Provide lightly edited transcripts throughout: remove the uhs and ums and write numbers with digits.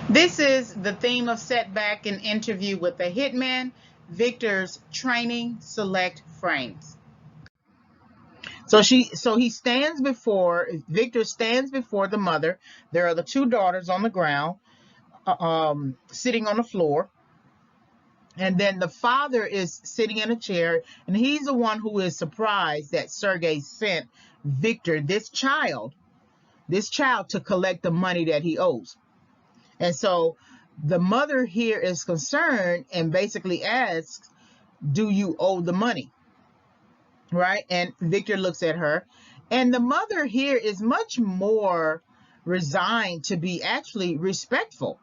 This is the theme of Setback, an interview with the Hitman, Victor's training select frames. So he stands before, Victor stands before the mother. There are the two daughters on the ground, sitting on the floor. And then the father is sitting in a chair, and he's the one who is surprised that Sergei sent Victor, this child, to collect the money that he owes. And so the mother here is concerned and basically asks, do you owe the money? Right? And Victor looks at her. And the mother here is much more resigned to be actually respectful.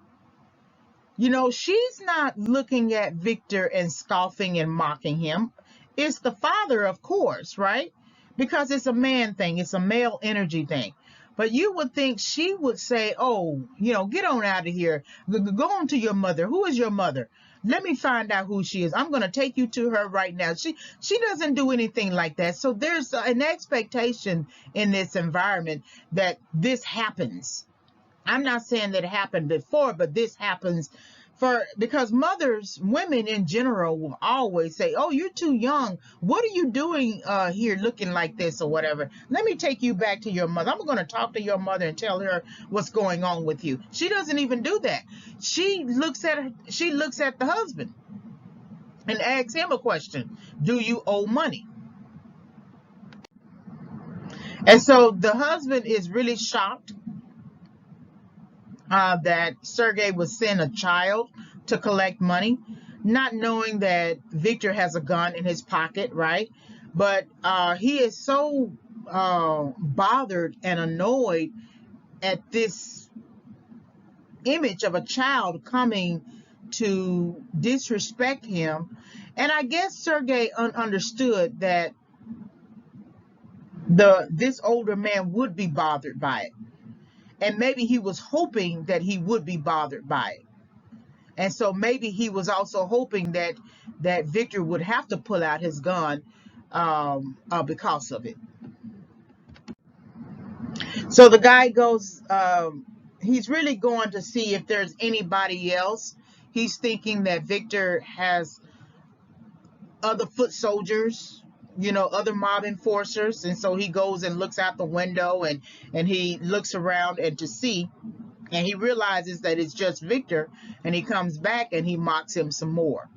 You know, she's not looking at Victor and scoffing and mocking him. It's the father, of course, right? Because it's a man thing, it's a male energy thing. But you would think she would say, oh, get on out of here. Go on to your mother. Who is your mother? Let me find out who she is. I'm going to take you to her right now. She doesn't do anything like that. So there's an expectation in this environment that this happens. I'm not saying that it happened before, but this happens because women in general will always say, oh, you're too young. What are you doing here looking like this or whatever? Let me take you back to your mother. I'm going to talk to your mother and tell her what's going on with you. She doesn't even do that. She looks at the husband and asks him a question. Do you owe money? And so the husband is really shocked that Sergei would send a child to collect money, not knowing that Victor has a gun in his pocket, right? But he is so bothered and annoyed at this image of a child coming to disrespect him. And I guess Sergei understood that this older man would be bothered by it. And maybe he was hoping that he would be bothered by it. And so maybe he was also hoping that Victor would have to pull out his gun because of it. So the guy goes, he's really going to see if there's anybody else. He's thinking that Victor has other foot soldiers, other mob enforcers. And so he goes and looks out the window and he looks around and he realizes that it's just Victor, and he comes back and he mocks him some more.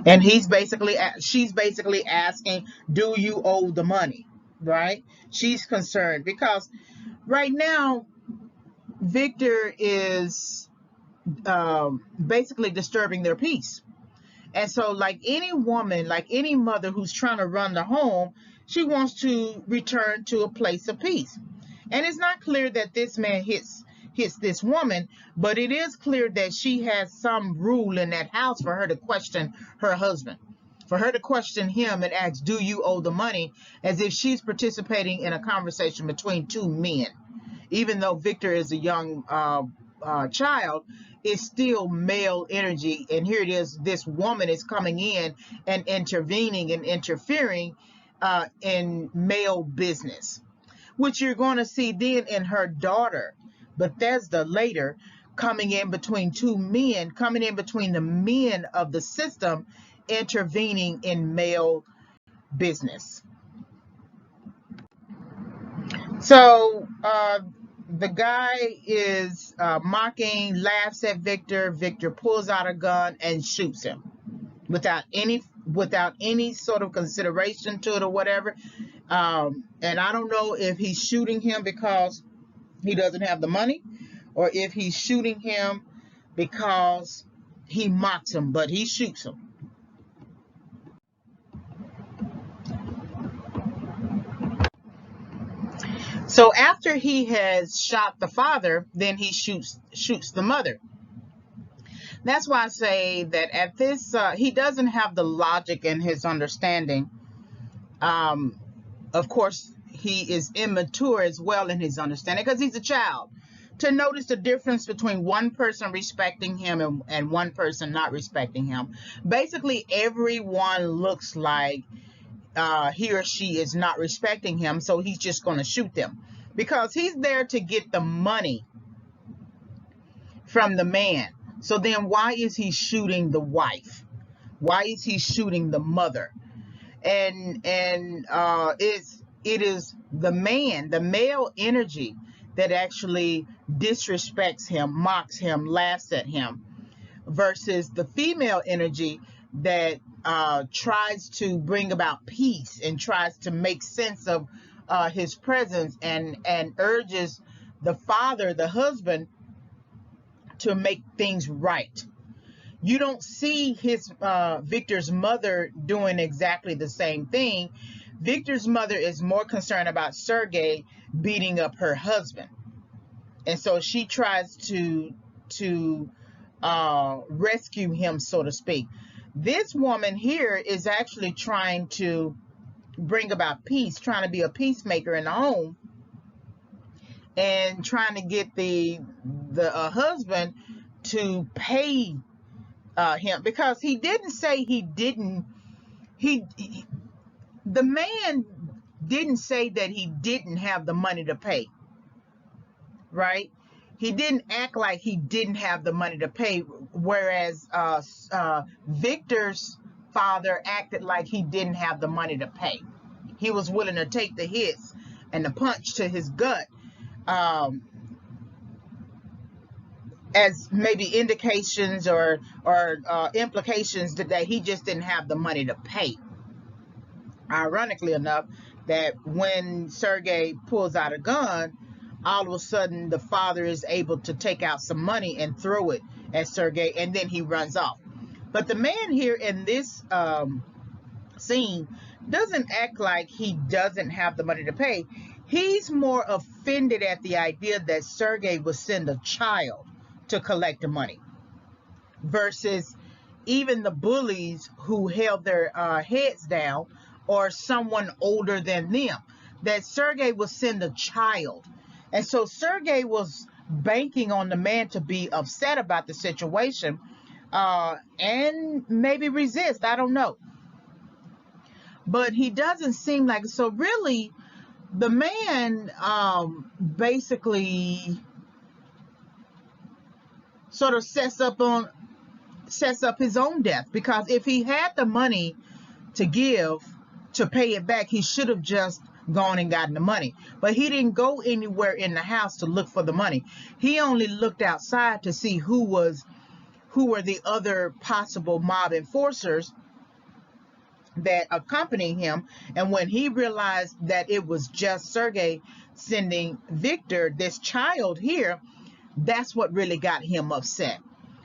And she's basically asking, do you owe the money? Right? She's concerned because right now Victor is basically disturbing their peace. And so like any woman, like any mother who's trying to run the home, she wants to return to a place of peace. And it's not clear that this man hits this woman, but it is clear that she has some rule in that house for her to question her husband, for her to question him and ask, do you owe the money, as if she's participating in a conversation between two men. Even though Victor is a young child, it's still male energy. And here it is, this woman is coming in and intervening and interfering in male business, which you're going to see then in her daughter, Bethesda, later, coming in between two men, coming in between the men of the system, intervening in male business. So the guy is mocking, laughs at Victor. Victor pulls out a gun and shoots him without any sort of consideration to it or whatever. And I don't know if he's shooting him because he doesn't have the money, or if he's shooting him because he mocks him, but he shoots him. So after he has shot the father, then he shoots the mother. That's why I say that at this, he doesn't have the logic in his understanding. Of course, he is immature as well in his understanding because he's a child. To notice the difference between one person respecting him and one person not respecting him. Basically, everyone looks like he or she is not respecting him, so he's just going to shoot them because he's there to get the money from the man. So then why is he shooting the wife? Why is he shooting the mother? And it is the man, the male energy, that actually disrespects him, mocks him, laughs at him, versus the female energy that tries to bring about peace and tries to make sense of his presence, and urges the father, the husband, to make things right. You don't see his Victor's mother doing exactly the same thing. Victor's mother is more concerned about Sergei beating up her husband, and so she tries to rescue him, so to speak. This woman here is actually trying to bring about peace, trying to be a peacemaker in the home, and trying to get the husband to pay him, because he didn't say he didn't. The man didn't say that he didn't have the money to pay, right? He didn't act like he didn't have the money to pay, whereas Victor's father acted like he didn't have the money to pay. He was willing to take the hits and the punch to his gut, as maybe indications or implications that he just didn't have the money to pay. Ironically enough, that when Sergei pulls out a gun, all of a sudden the father is able to take out some money and throw it at Sergei, and then he runs off. But the man here in this scene doesn't act like he doesn't have the money to pay. He's more offended at the idea that Sergei would send a child to collect the money, versus even the bullies who held their heads down, or someone older than them, that Sergei would send a child. And so Sergei was banking on the man to be upset about the situation, and maybe resist, I don't know. But he doesn't seem like, so really the man basically sort of sets up his own death, because if he had the money to give to pay it back, he should have just gone and gotten the money. But he didn't go anywhere in the house to look for the money. He only looked outside to see who were the other possible mob enforcers that accompanied him. And when he realized that it was just Sergei sending Victor, this child here, that's what really got him upset.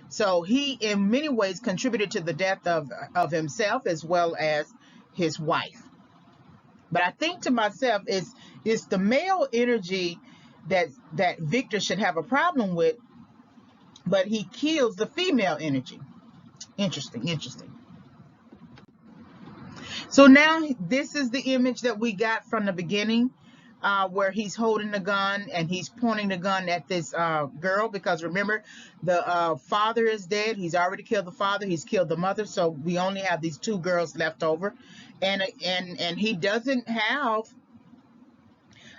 So he in many ways contributed to the death of himself as well as his wife. But I think to myself, it's the male energy that Victor should have a problem with, but he kills the female energy. Interesting. So now this is the image that we got from the beginning, where he's holding the gun and he's pointing the gun at this girl, because remember, the father is dead. He's already killed the father. He's killed the mother. So we only have these two girls left over, and he doesn't have.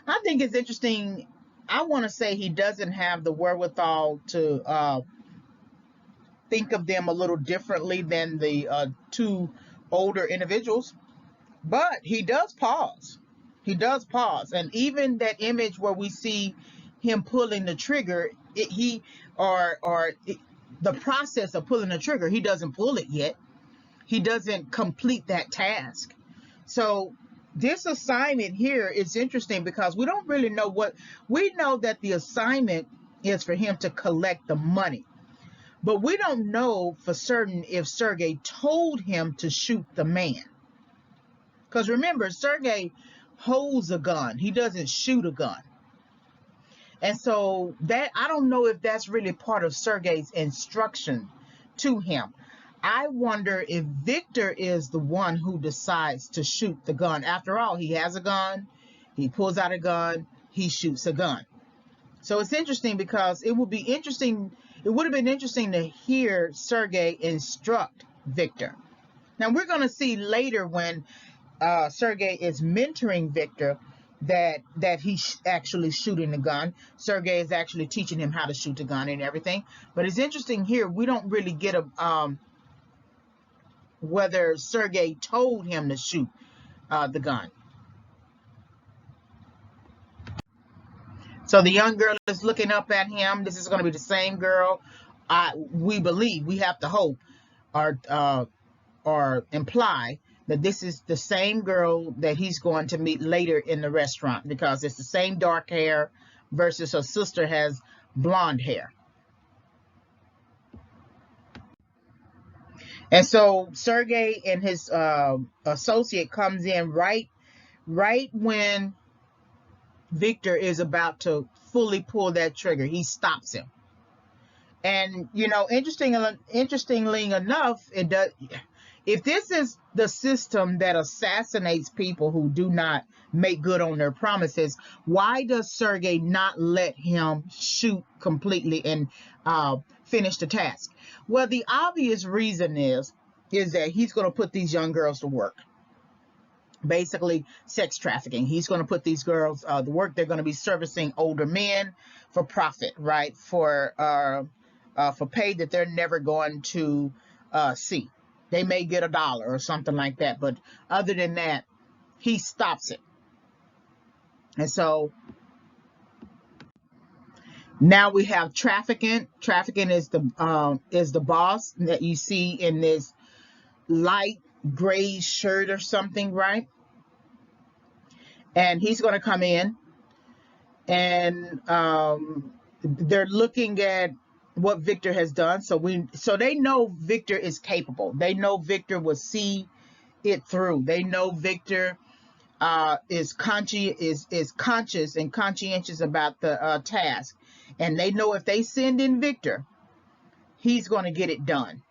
I think it's interesting. I want to say he doesn't have the wherewithal to think of them a little differently than the two older individuals, but he does pause. And even that image where we see him pulling the trigger, the process of pulling the trigger, he doesn't pull it yet. He doesn't complete that task. So this assignment here is interesting, because we don't really know we know that the assignment is for him to collect the money, but we don't know for certain if Sergei told him to shoot the man. Because remember, Sergei holds a gun. He doesn't shoot a gun. And so that, I don't know if that's really part of Sergei's instruction to him. I wonder if Victor is the one who decides to shoot the gun. After all, he has a gun. He pulls out a gun. He shoots a gun. So it's interesting, because it would have been interesting to hear Sergei instruct Victor. Now we're going to see later when Sergei is mentoring Victor, that he's actually shooting the gun. Sergei is actually teaching him how to shoot the gun and everything. But it's interesting here, we don't really get a whether Sergei told him to shoot the gun. So the young girl is looking up at him. This is going to be the same girl. We believe, we have to hope, or imply that this is the same girl that he's going to meet later in the restaurant, because it's the same dark hair versus her sister has blonde hair. And so Sergei and his associate comes in right when Viktor is about to fully pull that trigger. He stops him. And interestingly enough, it does. If this is the system that assassinates people who do not make good on their promises, why does Sergei not let him shoot completely and finish the task? Well, the obvious reason is that he's going to put these young girls to work. Basically, sex trafficking. He's going to put these girls to work. They're going to be servicing older men for profit, right? For pay that they're never going to see. They may get $1 or something like that, but other than that, he stops it. And so now we have trafficking. Trafficking is the boss that you see in this light gray shirt or something, right? And he's going to come in, and they're looking at what Viktor has done. So they know Viktor is capable. They know Viktor will see it through. They know Viktor is conscious and conscientious about the task, and they know if they send in Viktor, he's going to get it done.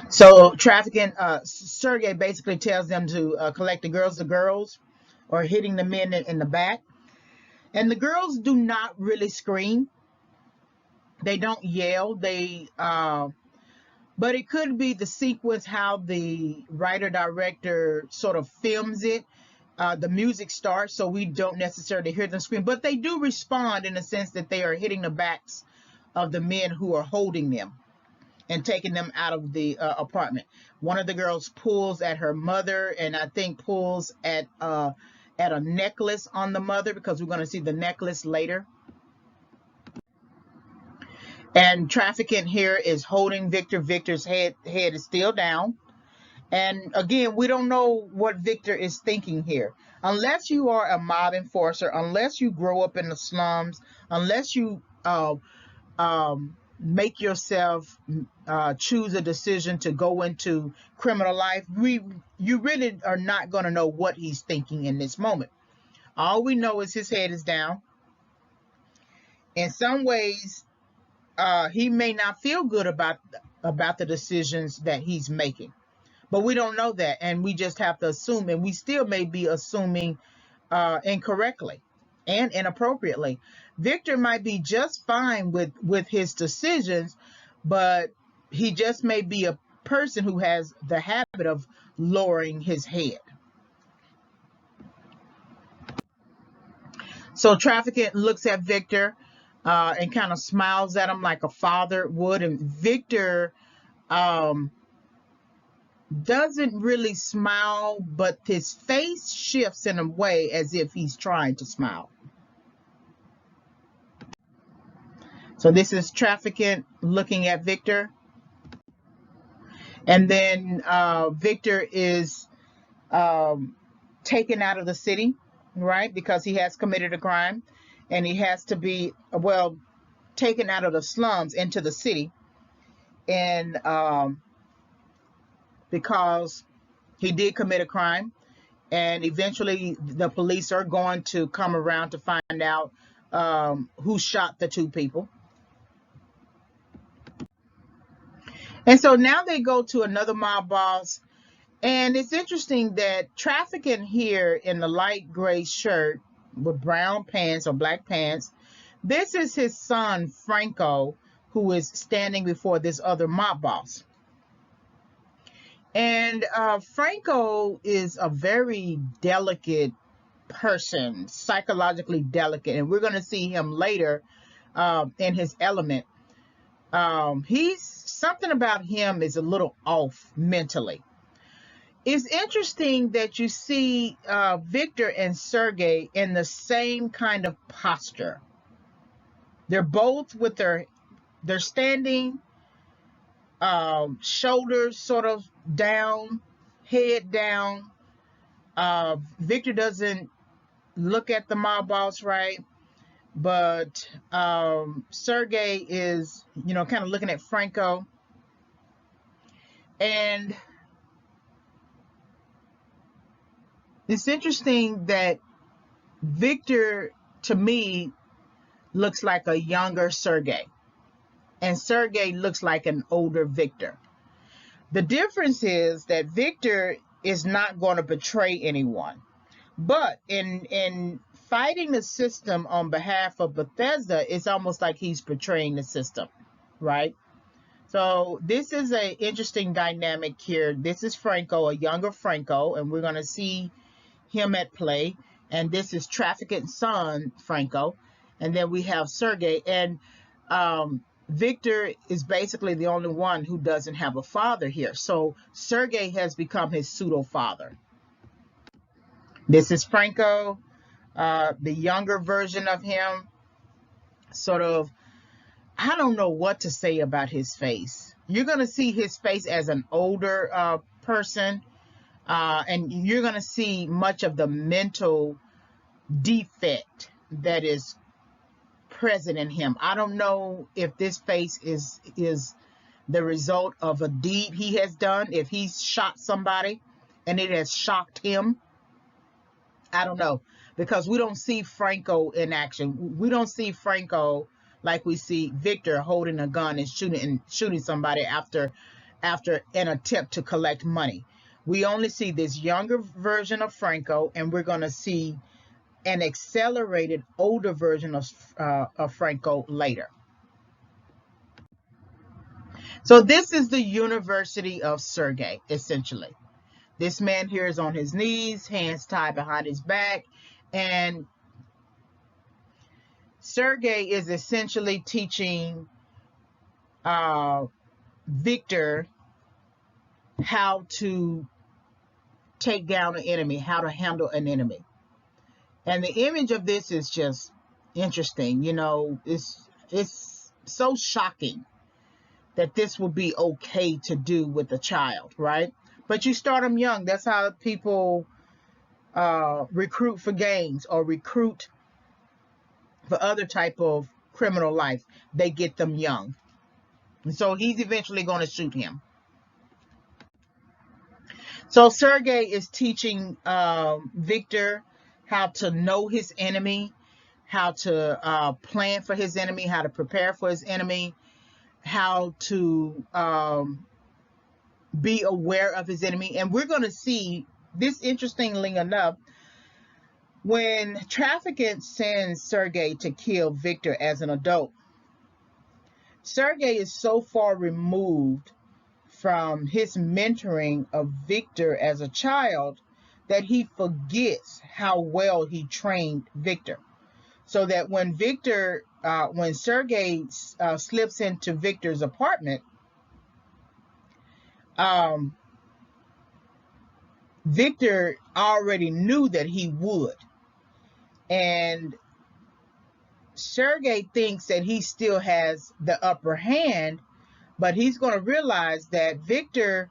So trafficking, Sergei basically tells them to collect the girls, or hitting the men in the back. And the girls do not really scream. They don't yell. But it could be the sequence, how the writer-director sort of films it. The music starts, so we don't necessarily hear them scream. But they do respond in the sense that they are hitting the backs of the men who are holding them and taking them out of the apartment. One of the girls pulls at her mother, and I think pulls at a necklace on the mother, because we're going to see the necklace later. And trafficking here is holding Viktor. Viktor's head is still down. And again, we don't know what Viktor is thinking here. Unless you are a mob enforcer, unless you grow up in the slums, unless you make yourself choose a decision to go into criminal life, you really are not going to know what he's thinking in this moment. All we know is his head is down. In some ways, he may not feel good about the decisions that he's making, but we don't know that, and we just have to assume, and we still may be assuming incorrectly and inappropriately. Viktor might be just fine with his decisions, but he just may be a person who has the habit of lowering his head. So trafficking looks at Viktor and kind of smiles at him like a father would, and Viktor doesn't really smile, but his face shifts in a way as if he's trying to smile. So this is trafficking looking at Viktor. And then Viktor is taken out of the city, right? Because he has committed a crime, and he has to be, well, taken out of the slums into the city. And because he did commit a crime, and eventually the police are going to come around to find out who shot the two people. And so now they go to another mob boss, and it's interesting that trafficking here in the light gray shirt with brown pants or black pants, this is his son Franco, who is standing before this other mob boss. And Franco is a very delicate person, psychologically delicate, and we're going to see him later in his element. He's something about him is a little off mentally. It's interesting that you see Viktor and Sergei in the same kind of posture. They're both with they're standing, shoulders sort of down, head down. Viktor doesn't look at the mob boss right, but Sergei is, kind of looking at Franco. And it's interesting that Viktor, to me, looks like a younger Sergei, and Sergei looks like an older Viktor. The difference is that Viktor is not going to betray anyone, but in fighting the system on behalf of Bethesda, it's almost like he's betraying the system, right? So this is an interesting dynamic here. This is Franco, a younger Franco, and we're going to see him at play. And this is traffickant's son, Franco. And then we have Sergei. And Viktor is basically the only one who doesn't have a father here. So Sergei has become his pseudo-father. This is Franco, the younger version of him. Sort of, I don't know what to say about his face. You're going to see his face as an older person, and you're going to see much of the mental defect that is present in him. I don't know if this face is the result of a deed he has done, if he's shot somebody and it has shocked him. I don't know, because we don't see Franco in action. We don't see Franco like we see Viktor holding a gun and shooting somebody after an attempt to collect money. We only see this younger version of Franco, and we're going to see an accelerated older version of Franco later. So this is the University of Sergei, essentially. This man here is on his knees, hands tied behind his back, and Sergei is essentially teaching Viktor how to take down an enemy, how to handle an enemy. And the image of this is just interesting. It's so shocking that this would be okay to do with a child, right? But you start them young. That's how people recruit for gangs or recruit for other type of criminal life. They get them young. And so he's eventually going to shoot him. So Sergei is teaching Viktor how to know his enemy, how to plan for his enemy, how to prepare for his enemy, how to be aware of his enemy. And we're going to see this, interestingly enough, when trafficking sends Sergei to kill Viktor as an adult, Sergei is so far removed from his mentoring of Viktor as a child that he forgets how well he trained Viktor. So that when Sergei slips into Viktor's apartment, Viktor already knew that he would. And Sergei thinks that he still has the upper hand, but he's going to realize that Viktor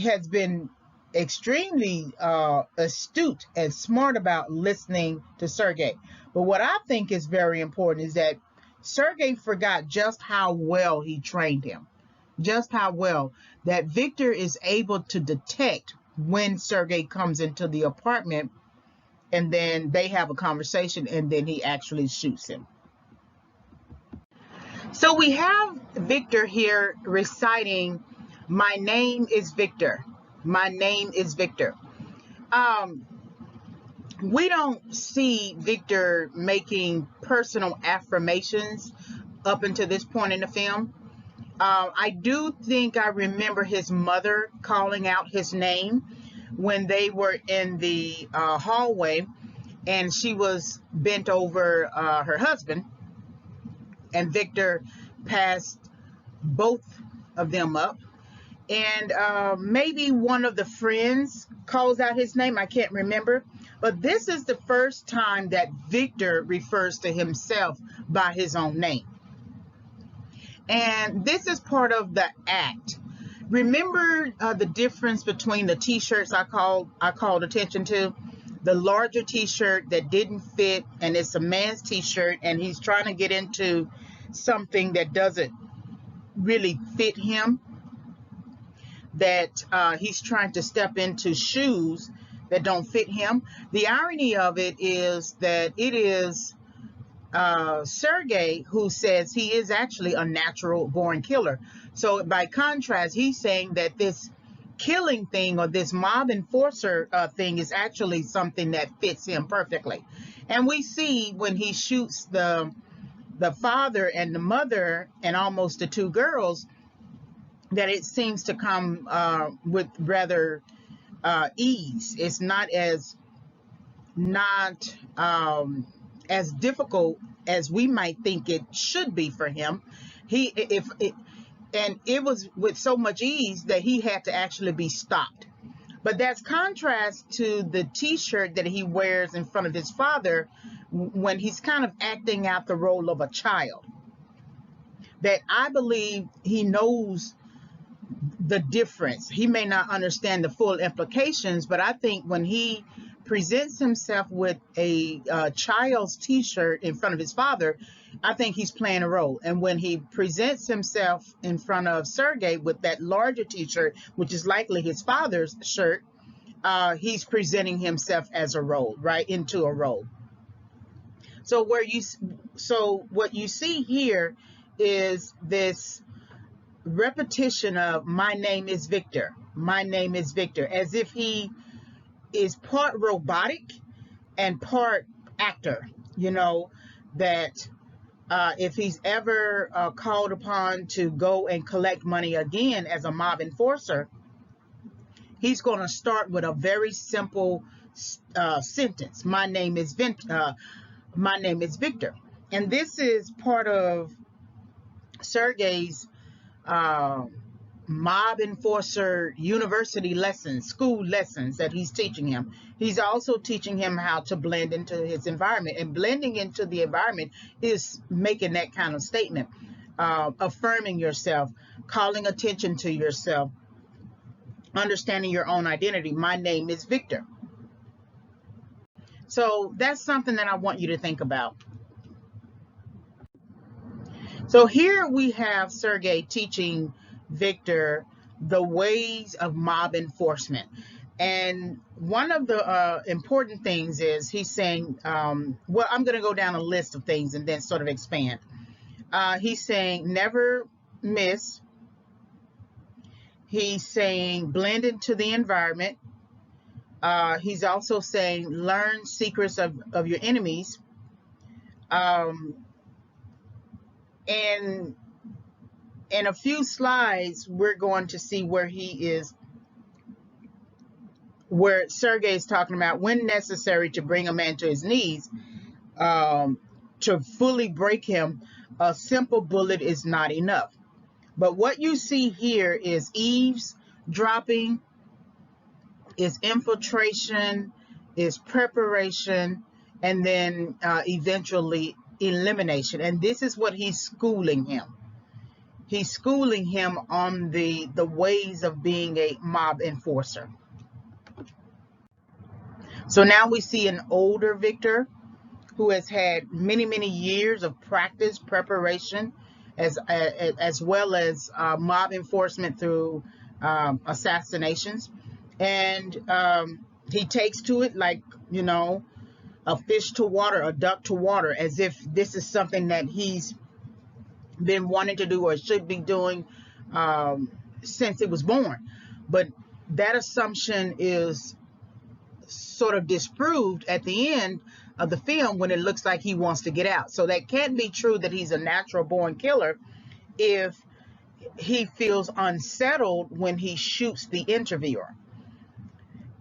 has been extremely astute and smart about listening to Sergei. But what I think is very important is that Sergei forgot just how well he trained him, just how well that Viktor is able to detect when Sergei comes into the apartment, and then they have a conversation, and then he actually shoots him. So we have Viktor here reciting, "My name is Viktor. My name is Viktor." We don't see Viktor making personal affirmations up until this point in the film. I do think I remember his mother calling out his name when they were in the hallway, and she was bent over her husband, and Victor passed both of them up. And maybe one of the friends calls out his name. I can't remember. But this is the first time that Victor refers to himself by his own name. And this is part of the act. Remember the difference between the t-shirts I called attention to? The larger t-shirt that didn't fit, and it's a man's t-shirt, and he's trying to get into something that doesn't really fit him, that he's trying to step into shoes that don't fit him. The irony of it is that it is Sergei who says he is actually a natural born killer. So by contrast, he's saying that this killing thing, or this mob enforcer thing, is actually something that fits him perfectly. And we see when he shoots the father and the mother and almost the two girls, that it seems to come with rather ease. It's not as difficult as we might think it should be for him. And it was with so much ease that he had to actually be stopped. But that's contrast to the t-shirt that he wears in front of his father when he's kind of acting out the role of a child. That I believe he knows the difference. He may not understand the full implications, but I think when he presents himself with a child's t-shirt in front of his father, I think he's playing a role. And when he presents himself in front of Sergei with that larger t-shirt, which is likely his father's shirt, he's presenting himself as a role, right, into a role. So what you see here is this repetition of "my name is Victor, my name is Victor," as if he is part robotic and part actor. That if he's ever called upon to go and collect money again as a mob enforcer, he's going to start with a very simple sentence: "My name is Victor." And this is part of Sergei's mob enforcer university lessons, school lessons that he's teaching him. He's also teaching him how to blend into his environment, and blending into the environment is making that kind of statement, affirming yourself, calling attention to yourself, understanding your own identity. My name is Victor. So that's something that I want you to think about. So here we have Sergei teaching Victor the ways of mob enforcement. And one of the important things is he's saying, well, I'm going to go down a list of things and then sort of expand. He's saying never miss. He's saying blend into the environment. He's also saying learn secrets of your enemies. And in a few slides, we're going to see where Sergei is talking about when necessary to bring a man to his knees, to fully break him, a simple bullet is not enough. But what you see here is eavesdropping, is infiltration, is preparation, and then eventually elimination. And this is what he's schooling him. He's schooling him on the ways of being a mob enforcer. So now we see an older Victor who has had many, many years of practice, preparation, as well as mob enforcement through assassinations. And he takes to it like, a fish to water, a duck to water, as if this is something that he's been wanting to do or should be doing since it was born. But that assumption is sort of disproved at the end of the film when it looks like he wants to get out. So that can't be true that he's a natural born killer if he feels unsettled when he shoots the interviewer,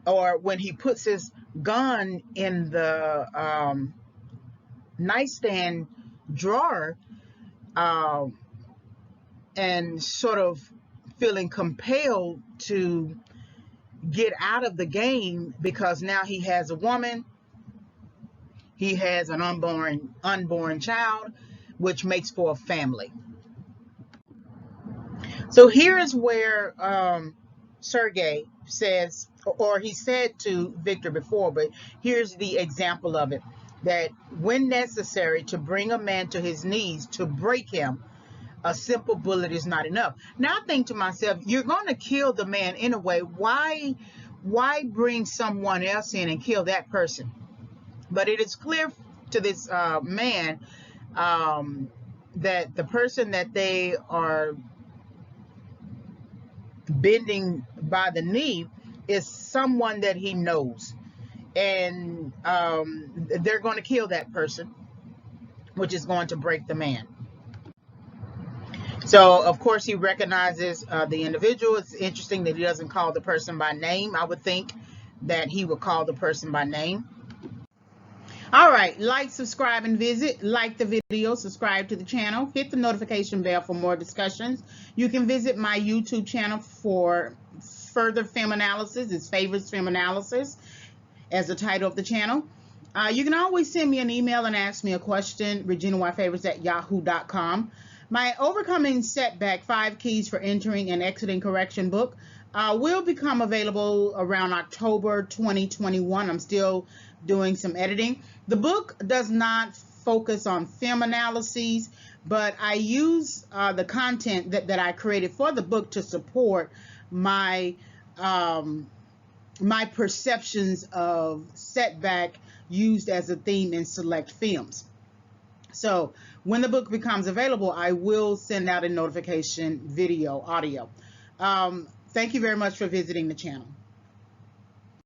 or when he puts his gun in the nightstand drawer, um, and sort of feeling compelled to get out of the game, because now he has a woman, he has an unborn child, which makes for a family. So here is where Sergei says, or he said to Viktor before, but here's the example of it, that when necessary to bring a man to his knees, to break him, a simple bullet is not enough. Now I think to myself, you're going to kill the man anyway. Why bring someone else in and kill that person? But it is clear to this man that the person that they are bending by the knee is someone that he knows, and they're going to kill that person, which is going to break the man. So of course he recognizes the individual. It's interesting that he doesn't call the person by name. I would think that he would call the person by name. All right, like, subscribe, and visit. Like the video, subscribe to the channel, hit the notification bell for more discussions. You can visit my YouTube channel for further film analysis. It's Favorites Film Analysis as the title of the channel. You can always send me an email and ask me a question, reginayfavorites@yahoo.com. My Overcoming Setback, 5 Keys for Entering and Exiting Correction book will become available around October 2021. I'm still doing some editing. The book does not focus on film analyses, but I use the content that I created for the book to support my my perceptions of setback used as a theme in select films. So when the book becomes available, I will send out a notification video, audio. Thank you very much for visiting the channel.